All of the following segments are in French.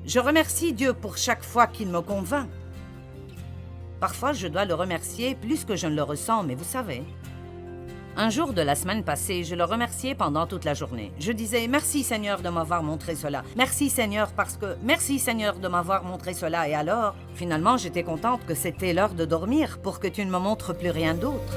Je remercie Dieu pour chaque fois qu'il me convainc. Parfois, je dois le remercier plus que je ne le ressens, mais vous savez. Un jour de la semaine passée, je le remerciais pendant toute la journée. Je disais « Merci Seigneur de m'avoir montré cela. Merci Seigneur parce que... Merci Seigneur de m'avoir montré cela. » Et alors, finalement, j'étais contente que c'était l'heure de dormir pour que tu ne me montres plus rien d'autre.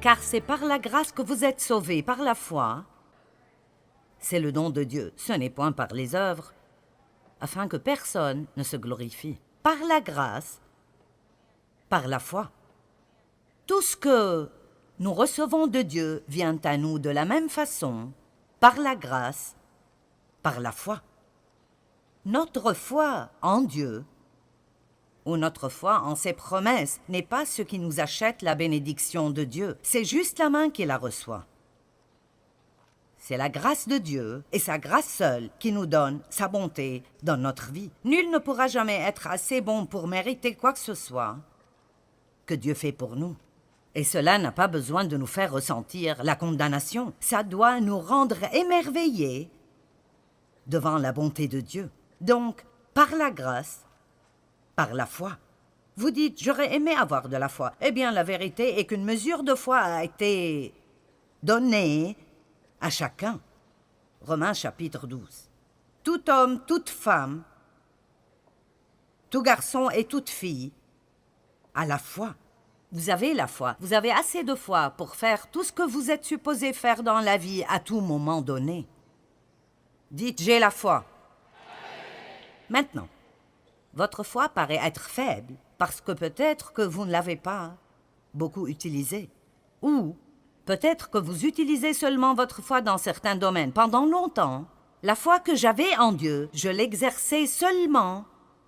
Car c'est par la grâce que vous êtes sauvés, par la foi. C'est le don de Dieu, ce n'est point par les œuvres, afin que personne ne se glorifie. Par la grâce, par la foi. Tout ce que nous recevons de Dieu vient à nous de la même façon, par la grâce, par la foi. Notre foi en Dieu, ou notre foi en ses promesses, n'est pas ce qui nous achète la bénédiction de Dieu, c'est juste la main qui la reçoit. C'est la grâce de Dieu, et sa grâce seule, qui nous donne sa bonté dans notre vie. Nul ne pourra jamais être assez bon pour mériter quoi que ce soit que Dieu fait pour nous. Et cela n'a pas besoin de nous faire ressentir la condamnation. Ça doit nous rendre émerveillés devant la bonté de Dieu. Donc, par la grâce, par la foi. Vous dites, j'aurais aimé avoir de la foi. Eh bien, la vérité est qu'une mesure de foi a été donnée à chacun. Romains chapitre 12. Tout homme, toute femme, tout garçon et toute fille a la foi. Vous avez la foi. Vous avez assez de foi pour faire tout ce que vous êtes supposé faire dans la vie à tout moment donné. Dites, j'ai la foi. Maintenant, votre foi paraît être faible parce que peut-être que vous ne l'avez pas beaucoup utilisée. Ou peut-être que vous utilisez seulement votre foi dans certains domaines. Pendant longtemps, la foi que j'avais en Dieu, je l'exerçais seulement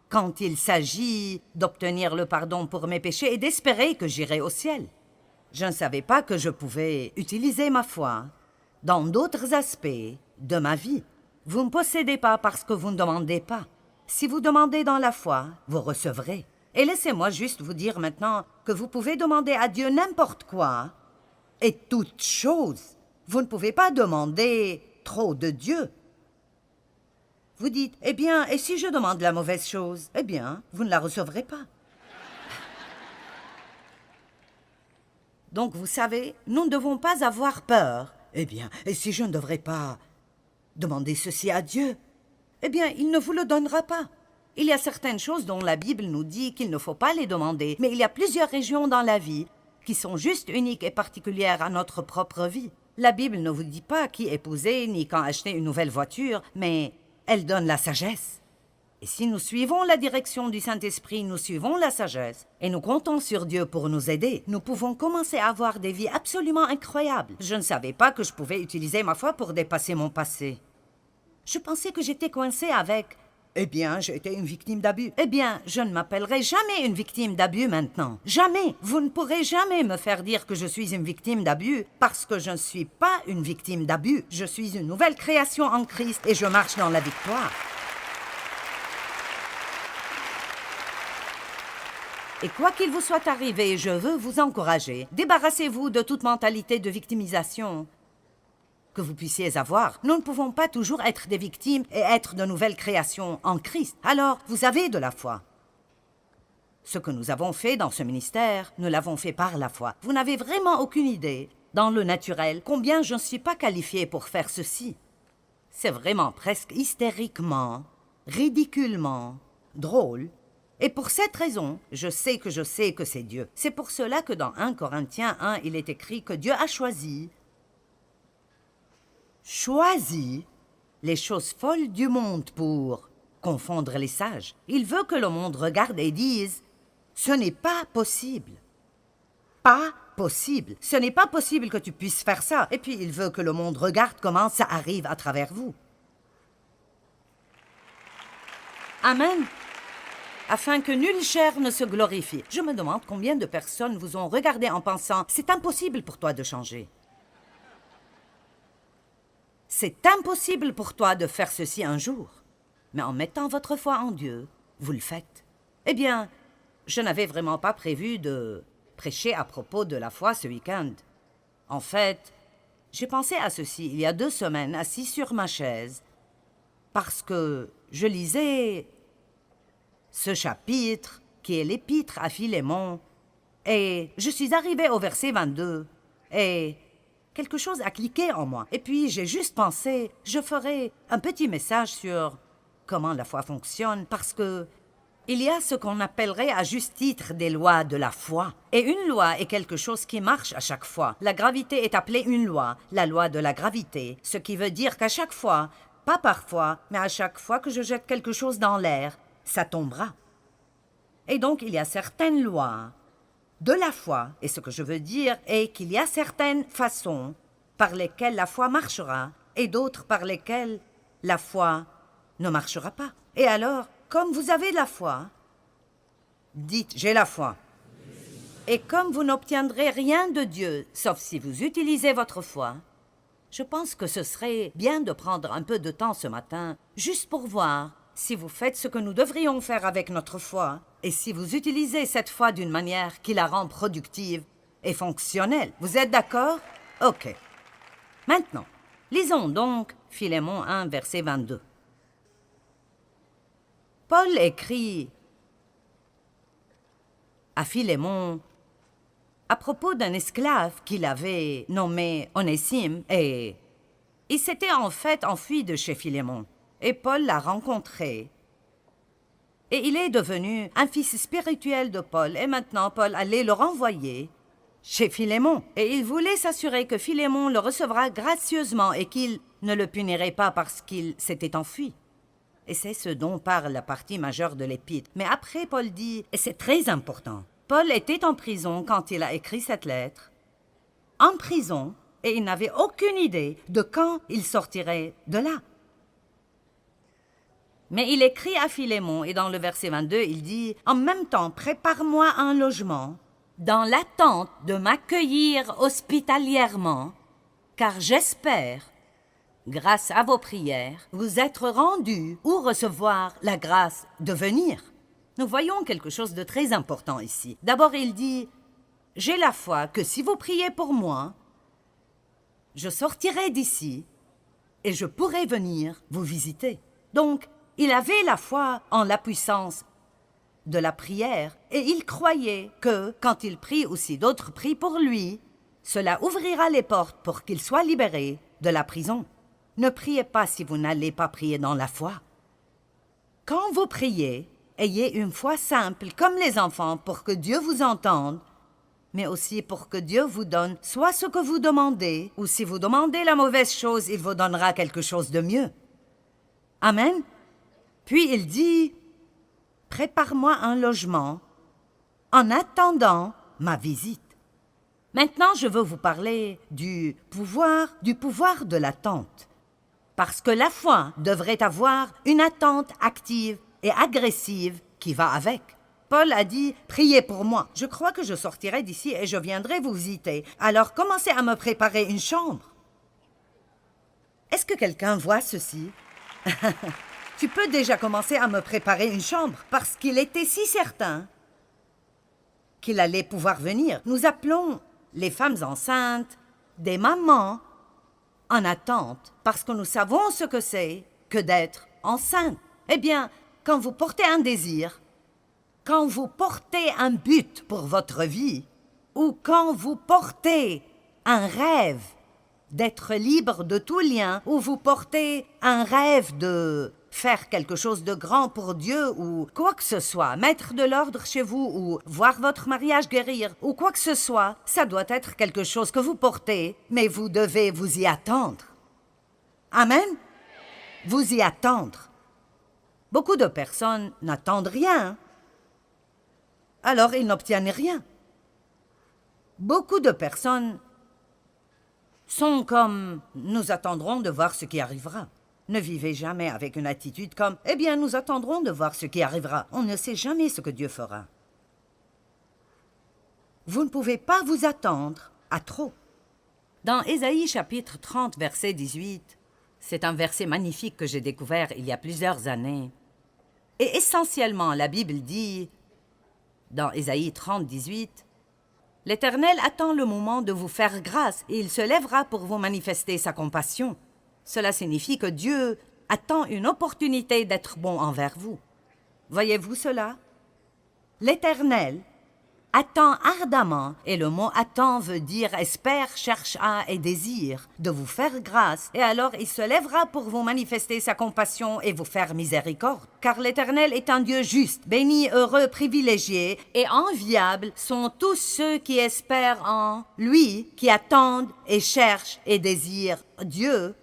quand il s'agit d'obtenir le pardon pour mes péchés et d'espérer que j'irai au ciel. Je ne savais pas que je pouvais utiliser ma foi dans d'autres aspects de ma vie. Vous ne possédez pas parce que vous ne demandez pas. Si vous demandez dans la foi, vous recevrez. Et laissez-moi juste vous dire maintenant que vous pouvez demander à Dieu n'importe quoi et toute chose. Vous ne pouvez pas demander trop de Dieu. Vous dites, eh bien, et si je demande la mauvaise chose? Eh bien, vous ne la recevrez pas. Donc, vous savez, nous ne devons pas avoir peur. Eh bien, et si je ne devrais pas demander ceci à Dieu? Eh bien, il ne vous le donnera pas. Il y a certaines choses dont la Bible nous dit qu'il ne faut pas les demander, mais il y a plusieurs régions dans la vie qui sont juste uniques et particulières à notre propre vie. La Bible ne vous dit pas qui épouser ni quand acheter une nouvelle voiture, mais elle donne la sagesse. Et si nous suivons la direction du Saint-Esprit, nous suivons la sagesse, et nous comptons sur Dieu pour nous aider, nous pouvons commencer à avoir des vies absolument incroyables. Je ne savais pas que je pouvais utiliser ma foi pour dépasser mon passé. Je pensais que j'étais coincée avec... Eh bien, j'ai été une victime d'abus. Eh bien, je ne m'appellerai jamais une victime d'abus maintenant. Jamais. Vous ne pourrez jamais me faire dire que je suis une victime d'abus parce que je ne suis pas une victime d'abus. Je suis une nouvelle création en Christ et je marche dans la victoire. Et quoi qu'il vous soit arrivé, je veux vous encourager. Débarrassez-vous de toute mentalité de victimisation que vous puissiez avoir. Nous ne pouvons pas toujours être des victimes et être de nouvelles créations en Christ. Alors, vous avez de la foi. Ce que nous avons fait dans ce ministère, nous l'avons fait par la foi. Vous n'avez vraiment aucune idée, dans le naturel, combien je ne suis pas qualifiée pour faire ceci. C'est vraiment presque hystériquement, ridiculement, drôle. Et pour cette raison, je sais que c'est Dieu. C'est pour cela que dans 1 Corinthiens 1, il est écrit que Dieu a choisi les choses folles du monde pour confondre les sages. Il veut que le monde regarde et dise « Ce n'est pas possible. Pas possible. Ce n'est pas possible que tu puisses faire ça. » Et puis il veut que le monde regarde comment ça arrive à travers vous. Amen. Afin que nulle chair ne se glorifie. Je me demande combien de personnes vous ont regardé en pensant « C'est impossible pour toi de changer. » C'est impossible pour toi de faire ceci un jour. Mais en mettant votre foi en Dieu, vous le faites. Eh bien, je n'avais vraiment pas prévu de prêcher à propos de la foi ce week-end. En fait, j'ai pensé à ceci il y a 2 semaines, assis sur ma chaise, parce que je lisais ce chapitre, qui est l'épître à Philémon, et je suis arrivée au verset 22, et quelque chose a cliqué en moi. Et puis j'ai juste pensé, je ferai un petit message sur comment la foi fonctionne, parce que il y a ce qu'on appellerait à juste titre des lois de la foi. Et une loi est quelque chose qui marche à chaque fois. La gravité est appelée une loi, la loi de la gravité, ce qui veut dire qu'à chaque fois, pas parfois, mais à chaque fois que je jette quelque chose dans l'air, ça tombera. Et donc il y a certaines lois de la foi, et ce que je veux dire est qu'il y a certaines façons par lesquelles la foi marchera, et d'autres par lesquelles la foi ne marchera pas. Et alors, comme vous avez la foi, dites « j'ai la foi ». Et comme vous n'obtiendrez rien de Dieu, sauf si vous utilisez votre foi, je pense que ce serait bien de prendre un peu de temps ce matin, juste pour voir si vous faites ce que nous devrions faire avec notre foi, et si vous utilisez cette foi d'une manière qui la rend productive et fonctionnelle. Vous êtes d'accord? Ok. Maintenant, lisons donc Philémon 1, verset 22. Paul écrit à Philémon à propos d'un esclave qu'il avait nommé Onésime, et il s'était en fait enfui de chez Philémon, et Paul l'a rencontré. Et il est devenu un fils spirituel de Paul, et maintenant Paul allait le renvoyer chez Philémon. Et il voulait s'assurer que Philémon le recevra gracieusement et qu'il ne le punirait pas parce qu'il s'était enfui. Et c'est ce dont parle la partie majeure de l'épître. Mais après, Paul dit, et c'est très important, Paul était en prison quand il a écrit cette lettre, en prison, et il n'avait aucune idée de quand il sortirait de là. Mais il écrit à Philémon, et dans le verset 22, il dit « En même temps, prépare-moi un logement, dans l'attente de m'accueillir hospitalièrement, car j'espère, grâce à vos prières, vous être rendu ou recevoir la grâce de venir. » Nous voyons quelque chose de très important ici. D'abord, il dit « J'ai la foi que si vous priez pour moi, je sortirai d'ici et je pourrai venir vous visiter. » Donc, il avait la foi en la puissance de la prière et il croyait que, quand il prie ou si d'autres prient pour lui, cela ouvrira les portes pour qu'il soit libéré de la prison. Ne priez pas si vous n'allez pas prier dans la foi. Quand vous priez, ayez une foi simple comme les enfants pour que Dieu vous entende, mais aussi pour que Dieu vous donne soit ce que vous demandez, ou si vous demandez la mauvaise chose, il vous donnera quelque chose de mieux. Amen. Puis il dit, « Prépare-moi un logement en attendant ma visite. » Maintenant, je veux vous parler du pouvoir de l'attente. Parce que la foi devrait avoir une attente active et agressive qui va avec. Paul a dit « Priez pour moi. Je crois que je sortirai d'ici et je viendrai vous visiter. Alors commencez à me préparer une chambre. » Est-ce que quelqu'un voit ceci? Tu peux déjà commencer à me préparer une chambre parce qu'il était si certain qu'il allait pouvoir venir. Nous appelons les femmes enceintes des mamans en attente parce que nous savons ce que c'est que d'être enceinte. Eh bien, quand vous portez un désir, quand vous portez un but pour votre vie, ou quand vous portez un rêve d'être libre de tout lien, ou vous portez un rêve de faire quelque chose de grand pour Dieu, ou quoi que ce soit, mettre de l'ordre chez vous, ou voir votre mariage guérir, ou quoi que ce soit, ça doit être quelque chose que vous portez, mais vous devez vous y attendre. Amen? Vous y attendre. Beaucoup de personnes n'attendent rien. Alors ils n'obtiennent rien. Beaucoup de personnes sont comme « nous attendrons de voir ce qui arrivera ». Ne vivez jamais avec une attitude comme « eh bien, nous attendrons de voir ce qui arrivera ». On ne sait jamais ce que Dieu fera. Vous ne pouvez pas vous attendre à trop. Dans Ésaïe chapitre 30, verset 18, c'est un verset magnifique que j'ai découvert il y a plusieurs années. Et essentiellement, la Bible dit dans Ésaïe 30, 18, « L'Éternel attend le moment de vous faire grâce et il se lèvera pour vous manifester sa compassion. » Cela signifie que Dieu attend une opportunité d'être bon envers vous. Voyez-vous cela? L'Éternel attend ardemment, et le mot « attend » veut dire « espère, cherche à et désire » de vous faire grâce, et alors il se lèvera pour vous manifester sa compassion et vous faire miséricorde. Car l'Éternel est un Dieu juste, béni, heureux, privilégié, et enviable sont tous ceux qui espèrent en lui, qui attendent et cherchent et désirent Dieu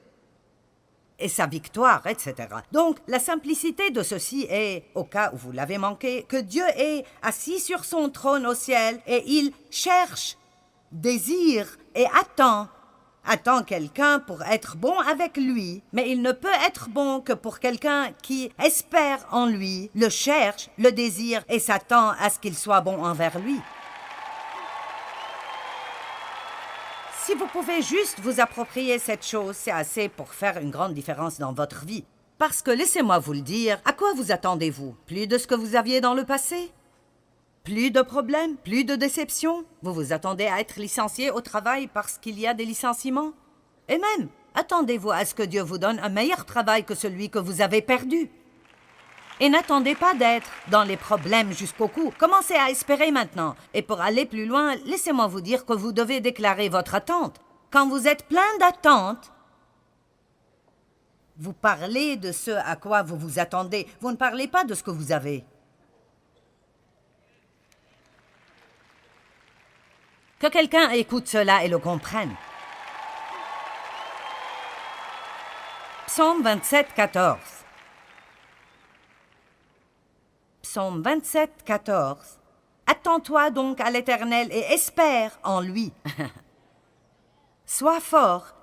et sa victoire, etc. Donc, la simplicité de ceci est, au cas où vous l'avez manqué, que Dieu est assis sur son trône au ciel et il cherche, désire et attend quelqu'un pour être bon avec lui, mais il ne peut être bon que pour quelqu'un qui espère en lui, le cherche, le désire et s'attend à ce qu'il soit bon envers lui. Si vous pouvez juste vous approprier cette chose, c'est assez pour faire une grande différence dans votre vie. Parce que, laissez-moi vous le dire, à quoi vous attendez-vous? Plus de ce que vous aviez dans le passé? Plus de problèmes? Plus de déceptions? Vous vous attendez à être licencié au travail parce qu'il y a des licenciements? Et même, attendez-vous à ce que Dieu vous donne un meilleur travail que celui que vous avez perdu? Et n'attendez pas d'être dans les problèmes jusqu'au cou. Commencez à espérer maintenant. Et pour aller plus loin, laissez-moi vous dire que vous devez déclarer votre attente. Quand vous êtes plein d'attentes, vous parlez de ce à quoi vous vous attendez. Vous ne parlez pas de ce que vous avez. Que quelqu'un écoute cela et le comprenne. Psaume 27, 14. Psaume 27, 14. Attends-toi donc à l'Éternel et espère en lui. Sois fort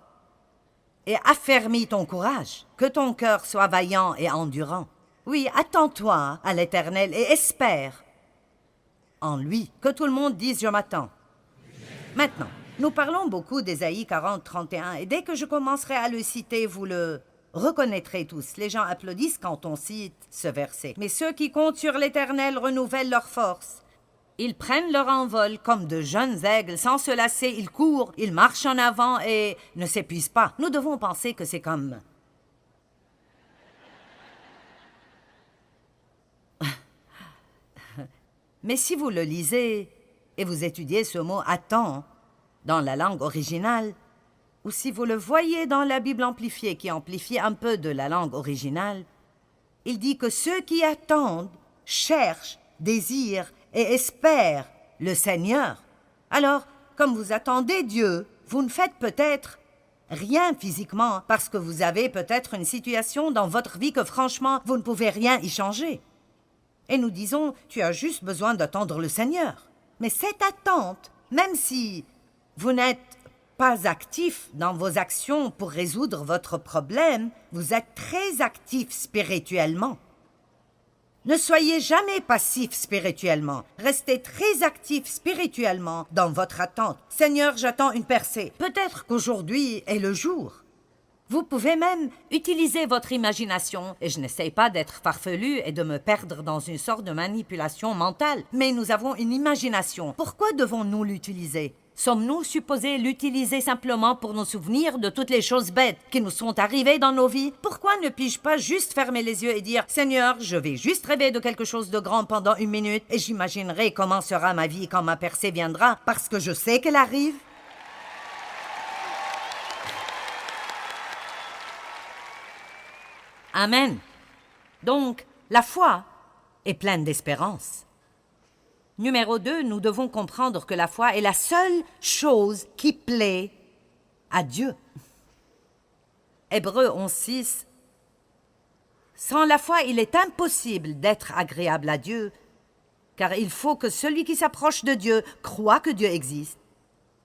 et affermis ton courage, que ton cœur soit vaillant et endurant. Oui, attends-toi à l'Éternel et espère en lui. Que tout le monde dise « Je m'attends ». Maintenant, nous parlons beaucoup d'Ésaïe 40, 31, et dès que je commencerai à le citer, vous le reconnaîtrez tous. Les gens applaudissent quand on cite ce verset. Mais ceux qui comptent sur l'Éternel renouvellent leur force. Ils prennent leur envol comme de jeunes aigles. Sans se lasser, ils courent, ils marchent en avant et ne s'épuisent pas. Nous devons penser que c'est comme... Mais si vous le lisez et vous étudiez ce mot « attend » dans la langue originale, ou si vous le voyez dans la Bible amplifiée qui amplifie un peu de la langue originale, il dit que ceux qui attendent, cherchent, désirent et espèrent le Seigneur. Alors, comme vous attendez Dieu, vous ne faites peut-être rien physiquement parce que vous avez peut-être une situation dans votre vie que franchement, vous ne pouvez rien y changer. Et nous disons, tu as juste besoin d'attendre le Seigneur. Mais cette attente, même si vous n'êtes pas actif dans vos actions pour résoudre votre problème, vous êtes très actif spirituellement. Ne soyez jamais passif spirituellement. Restez très actif spirituellement dans votre attente. Seigneur, j'attends une percée. Peut-être qu'aujourd'hui est le jour. Vous pouvez même utiliser votre imagination, et je n'essaie pas d'être farfelu et de me perdre dans une sorte de manipulation mentale, mais nous avons une imagination. Pourquoi devons-nous l'utiliser? Sommes-nous supposés l'utiliser simplement pour nous souvenir de toutes les choses bêtes qui nous sont arrivées dans nos vies? Pourquoi ne puis-je pas juste fermer les yeux et dire « Seigneur, je vais juste rêver de quelque chose de grand pendant 1 minute et j'imaginerai comment sera ma vie quand ma percée viendra parce que je sais qu'elle arrive ?» Amen. Donc, la foi est pleine d'espérance. Numéro 2, nous devons comprendre que la foi est la seule chose qui plaît à Dieu. Hébreux 11:6. Sans la foi, il est impossible d'être agréable à Dieu, car il faut que celui qui s'approche de Dieu croit que Dieu existe.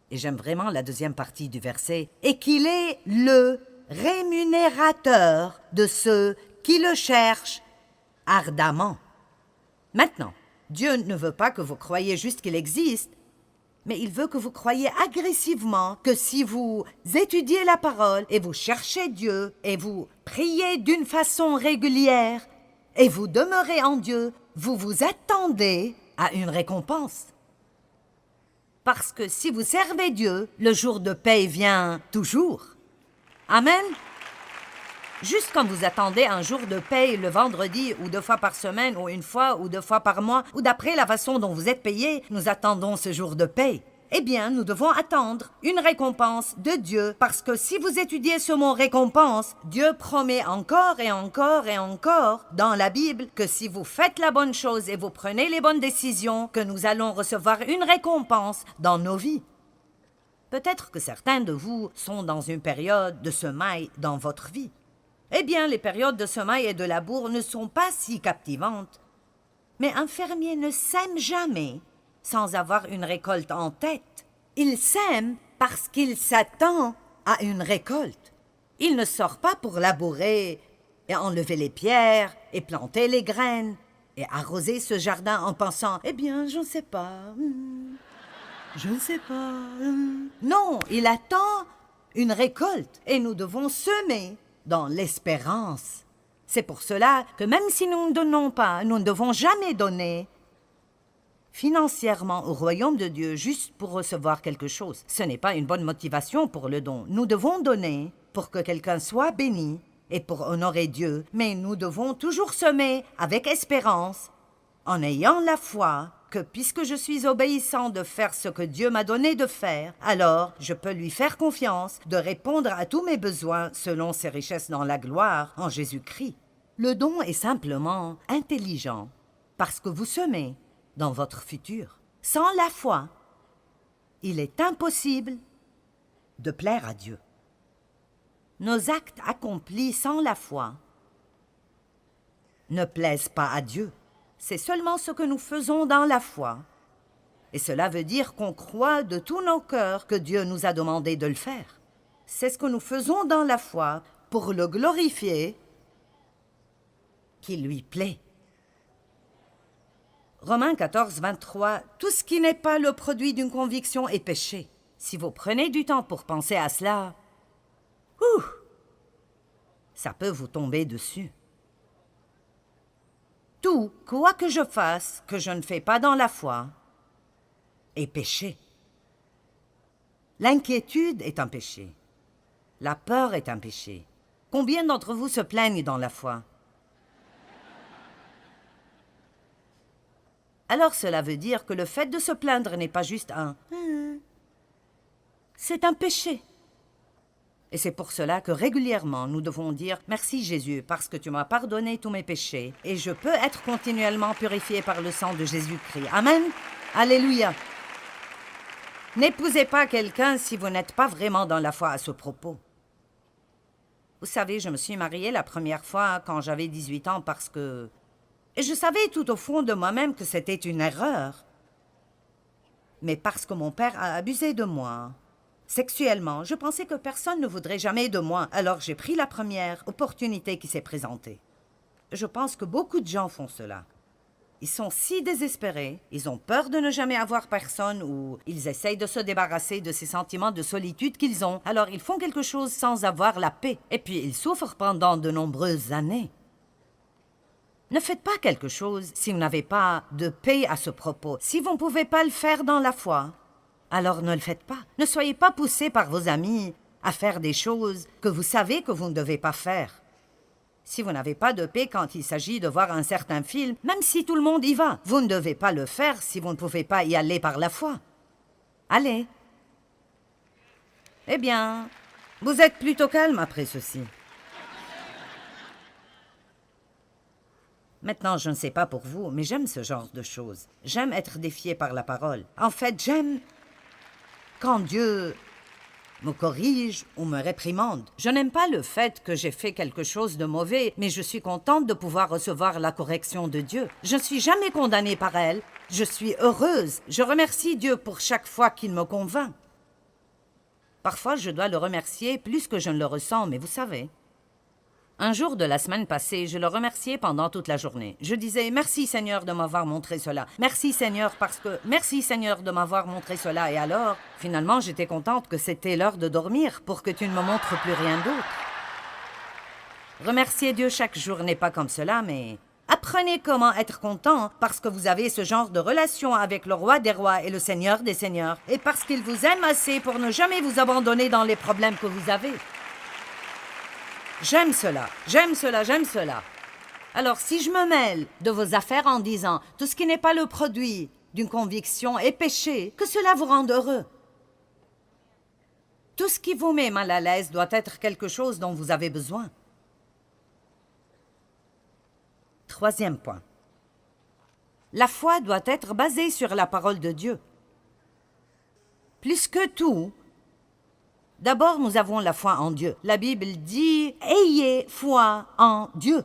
Et j'aime vraiment la deuxième partie du verset. Et qu'il est le rémunérateur de ceux qui le cherchent ardemment. Maintenant, Dieu ne veut pas que vous croyiez juste qu'il existe, mais il veut que vous croyiez agressivement que si vous étudiez la parole et vous cherchez Dieu et vous priez d'une façon régulière et vous demeurez en Dieu, vous vous attendez a une récompense. Parce que si vous servez Dieu, le jour de paye vient toujours. Amen. Juste comme vous attendez un jour de paye le vendredi ou 2 fois par semaine ou 1 fois ou 2 fois par mois ou d'après la façon dont vous êtes payé, nous attendons ce jour de paye. Eh bien, nous devons attendre une récompense de Dieu parce que si vous étudiez ce mot récompense, Dieu promet encore et encore et encore dans la Bible que si vous faites la bonne chose et vous prenez les bonnes décisions, que nous allons recevoir une récompense dans nos vies. Peut-être que certains de vous sont dans une période de semaille dans votre vie. Eh bien, les périodes de semaille et de labour ne sont pas si captivantes. Mais un fermier ne sème jamais sans avoir une récolte en tête. Il sème parce qu'il s'attend à une récolte. Il ne sort pas pour labourer et enlever les pierres et planter les graines et arroser ce jardin en pensant « Eh bien, je ne sais pas, je ne sais pas. » Non, il attend une récolte et nous devons semer dans l'espérance. C'est pour cela que même si nous ne donnons pas, nous ne devons jamais donner financièrement au royaume de Dieu juste pour recevoir quelque chose. Ce n'est pas une bonne motivation pour le don. Nous devons donner pour que quelqu'un soit béni et pour honorer Dieu, mais nous devons toujours semer avec espérance, en ayant la foi que puisque je suis obéissant de faire ce que Dieu m'a donné de faire, alors je peux lui faire confiance de répondre à tous mes besoins selon ses richesses dans la gloire en Jésus-Christ. Le don est simplement intelligent parce que vous semez dans votre futur. Sans la foi, il est impossible de plaire à Dieu. Nos actes accomplis sans la foi ne plaisent pas à Dieu. C'est seulement ce que nous faisons dans la foi. Et cela veut dire qu'on croit de tout nos cœurs que Dieu nous a demandé de le faire. C'est ce que nous faisons dans la foi pour le glorifier, qui lui plaît. Romains 14, 23, « Tout ce qui n'est pas le produit d'une conviction est péché. » Si vous prenez du temps pour penser à cela, ça peut vous tomber dessus. Tout, quoi que je fasse, que je ne fais pas dans la foi, est péché. L'inquiétude est un péché. La peur est un péché. Combien d'entre vous se plaignent dans la foi? Alors cela veut dire que le fait de se plaindre n'est pas juste un « c'est un péché ». Et c'est pour cela que régulièrement nous devons dire « Merci Jésus, parce que tu m'as pardonné tous mes péchés et je peux être continuellement purifié par le sang de Jésus-Christ. » Amen. Alléluia. N'épousez pas quelqu'un si vous n'êtes pas vraiment dans la foi à ce propos. Vous savez, je me suis mariée la première fois quand j'avais 18 ans parce que... Et je savais tout au fond de moi-même que c'était une erreur. Mais parce que mon père a abusé de moi, sexuellement, je pensais que personne ne voudrait jamais de moi. Alors j'ai pris la première opportunité qui s'est présentée. Je pense que beaucoup de gens font cela. Ils sont si désespérés, ils ont peur de ne jamais avoir personne ou ils essayent de se débarrasser de ces sentiments de solitude qu'ils ont. Alors ils font quelque chose sans avoir la paix. Et puis ils souffrent pendant de nombreuses années. Ne faites pas quelque chose si vous n'avez pas de paix à ce propos. Si vous ne pouvez pas le faire dans la foi, alors ne le faites pas. Ne soyez pas poussés par vos amis à faire des choses que vous savez que vous ne devez pas faire. Si vous n'avez pas de paix quand il s'agit de voir un certain film, même si tout le monde y va, vous ne devez pas le faire si vous ne pouvez pas y aller par la foi. Allez. Eh bien, vous êtes plutôt calme après ceci. Maintenant, je ne sais pas pour vous, mais j'aime ce genre de choses. J'aime être défié par la parole. En fait, j'aime quand Dieu me corrige ou me réprimande. Je n'aime pas le fait que j'ai fait quelque chose de mauvais, mais je suis contente de pouvoir recevoir la correction de Dieu. Je ne suis jamais condamnée par elle. Je suis heureuse. Je remercie Dieu pour chaque fois qu'il me convainc. Parfois, je dois le remercier plus que je ne le ressens, mais vous savez... Un jour de la semaine passée, je le remerciais pendant toute la journée. Je disais « Merci Seigneur de m'avoir montré cela. Merci Seigneur parce que... Merci Seigneur de m'avoir montré cela. » Et alors, finalement, j'étais contente que c'était l'heure de dormir pour que tu ne me montres plus rien d'autre. Remercier Dieu chaque jour n'est pas comme cela, mais Apprenez comment être content parce que vous avez ce genre de relation avec le roi des rois et le seigneur des seigneurs, et parce qu'il vous aime assez pour ne jamais vous abandonner dans les problèmes que vous avez. J'aime cela, j'aime cela, j'aime cela. Alors si je me mêle de vos affaires en disant tout ce qui n'est pas le produit d'une conviction est péché, que cela vous rende heureux. Tout ce qui vous met mal à l'aise doit être quelque chose dont vous avez besoin. Troisième point. La foi doit être basée sur la parole de Dieu. Plus que tout, d'abord nous avons la foi en Dieu. La Bible dit « Ayez foi en Dieu ».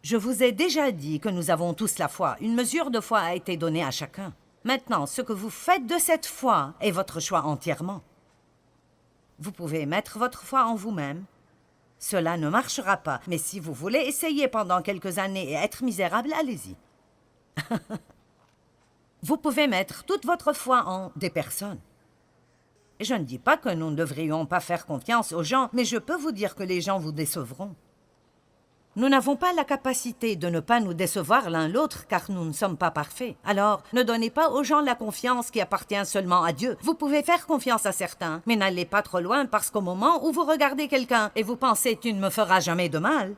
Je vous ai déjà dit que nous avons tous la foi. Une mesure de foi a été donnée à chacun. Maintenant, ce que vous faites de cette foi est votre choix entièrement. Vous pouvez mettre votre foi en vous-même. Cela ne marchera pas, mais si vous voulez essayer pendant quelques années et être misérable, allez-y. Vous pouvez mettre toute votre foi en des personnes. Et je ne dis pas que nous ne devrions pas faire confiance aux gens, mais je peux vous dire que les gens vous décevront. Nous n'avons pas la capacité de ne pas nous décevoir l'un l'autre car nous ne sommes pas parfaits. Alors, ne donnez pas aux gens la confiance qui appartient seulement à Dieu. Vous pouvez faire confiance à certains, mais n'allez pas trop loin parce qu'au moment où vous regardez quelqu'un et vous pensez « tu ne me feras jamais de mal »,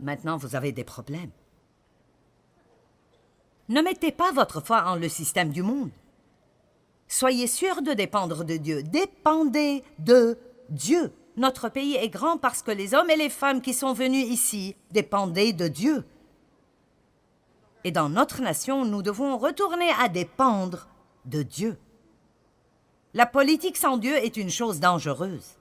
maintenant vous avez des problèmes. Ne mettez pas votre foi en le système du monde. Soyez sûr de dépendre de Dieu. Dépendez de Dieu. Notre pays est grand parce que les hommes et les femmes qui sont venus ici dépendaient de Dieu. Et dans notre nation, nous devons retourner à dépendre de Dieu. La politique sans Dieu est une chose dangereuse.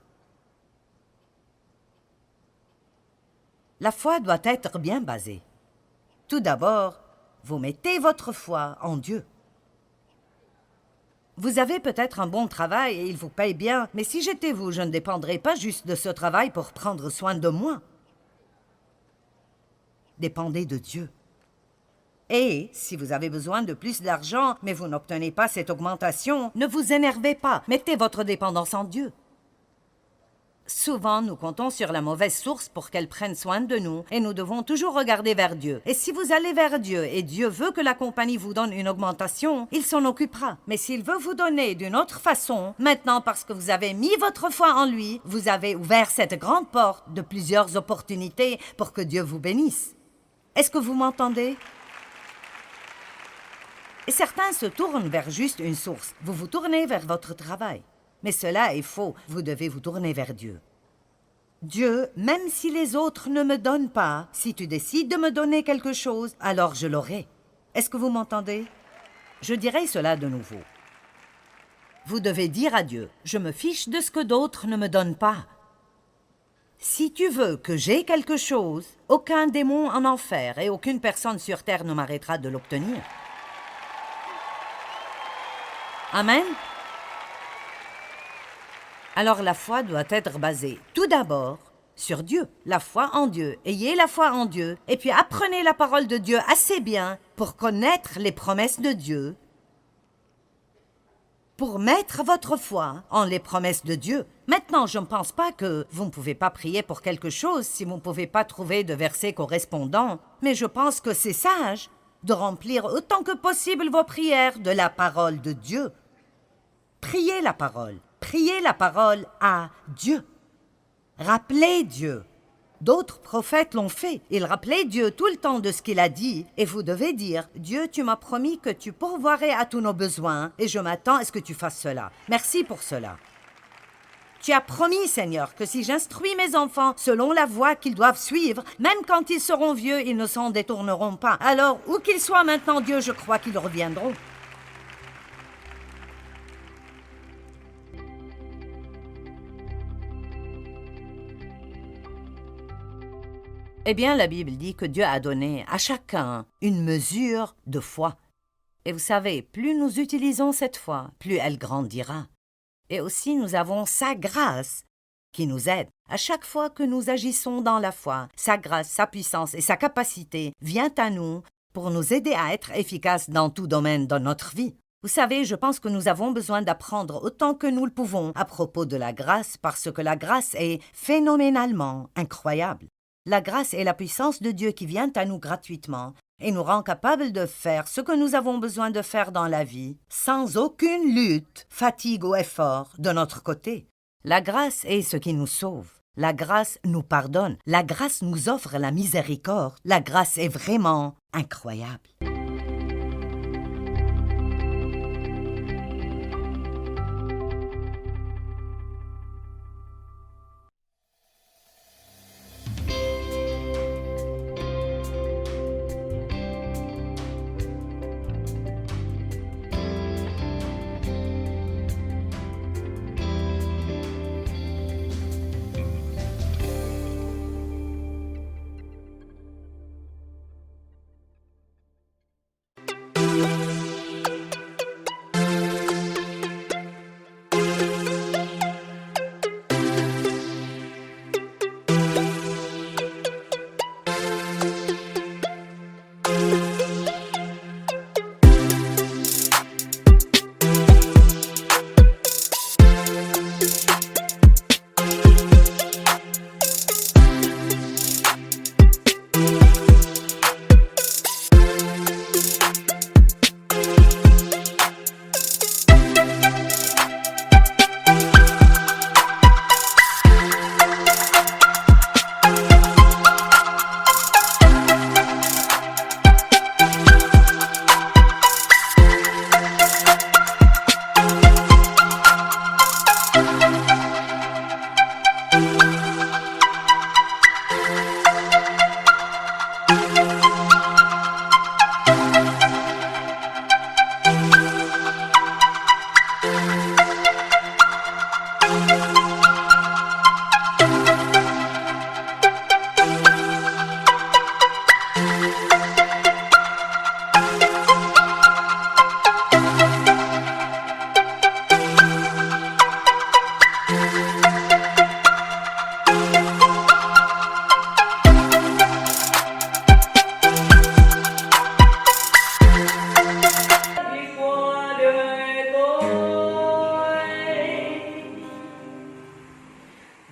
La foi doit être bien basée. Tout d'abord, vous mettez votre foi en Dieu. Vous avez peut-être un bon travail et il vous paye bien, mais si j'étais vous, je ne dépendrais pas juste de ce travail pour prendre soin de moi. Dépendez de Dieu. Et si vous avez besoin de plus d'argent, mais vous n'obtenez pas cette augmentation, ne vous énervez pas, mettez votre dépendance en Dieu. Souvent, nous comptons sur la mauvaise source pour qu'elle prenne soin de nous et nous devons toujours regarder vers Dieu. Et si vous allez vers Dieu et Dieu veut que la compagnie vous donne une augmentation, il s'en occupera. Mais s'il veut vous donner d'une autre façon, maintenant parce que vous avez mis votre foi en lui, vous avez ouvert cette grande porte de plusieurs opportunités pour que Dieu vous bénisse. Est-ce que vous m'entendez? Et certains se tournent vers juste une source. Vous vous tournez vers votre travail. Mais cela est faux. Vous devez vous tourner vers Dieu. Dieu, même si les autres ne me donnent pas, si tu décides de me donner quelque chose, alors je l'aurai. Est-ce que vous m'entendez? Je dirai cela de nouveau. Vous devez dire à Dieu, je me fiche de ce que d'autres ne me donnent pas. Si tu veux que j'aie quelque chose, aucun démon en enfer et aucune personne sur terre ne m'arrêtera de l'obtenir. Amen. Alors la foi doit être basée tout d'abord sur Dieu, la foi en Dieu. Ayez la foi en Dieu et puis apprenez la parole de Dieu assez bien pour connaître les promesses de Dieu, pour mettre votre foi en les promesses de Dieu. Maintenant, je ne pense pas que vous ne pouvez pas prier pour quelque chose si vous ne pouvez pas trouver de versets correspondants, mais je pense que c'est sage de remplir autant que possible vos prières de la parole de Dieu. Priez la parole. Priez la parole à Dieu. Rappelez Dieu. D'autres prophètes l'ont fait. Ils rappelaient Dieu tout le temps de ce qu'il a dit. Et vous devez dire, Dieu, tu m'as promis que tu pourvoirais à tous nos besoins et je m'attends à ce que tu fasses cela. Merci pour cela. Tu as promis, Seigneur, que si j'instruis mes enfants selon la voie qu'ils doivent suivre, même quand ils seront vieux, ils ne s'en détourneront pas. Alors, où qu'ils soient maintenant, Dieu, je crois qu'ils reviendront. Eh bien, la Bible dit que Dieu a donné à chacun une mesure de foi. Et vous savez, plus nous utilisons cette foi, plus elle grandira. Et aussi, nous avons sa grâce qui nous aide. À chaque fois que nous agissons dans la foi, sa grâce, sa puissance et sa capacité viennent à nous pour nous aider à être efficaces dans tout domaine de notre vie. Vous savez, je pense que nous avons besoin d'apprendre autant que nous le pouvons à propos de la grâce parce que la grâce est phénoménalement incroyable. La grâce est la puissance de Dieu qui vient à nous gratuitement et nous rend capables de faire ce que nous avons besoin de faire dans la vie sans aucune lutte, fatigue ou effort de notre côté. La grâce est ce qui nous sauve. La grâce nous pardonne. La grâce nous offre la miséricorde. La grâce est vraiment incroyable.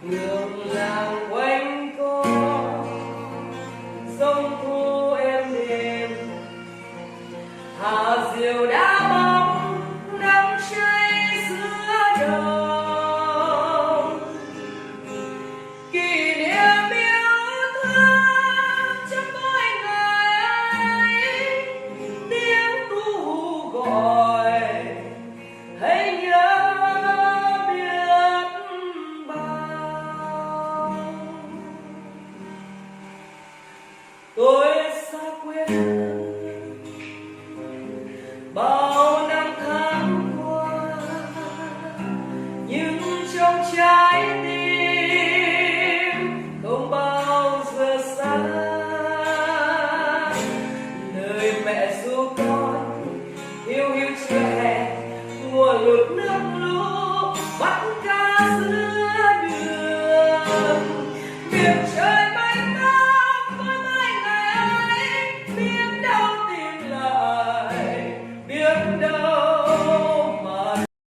Đời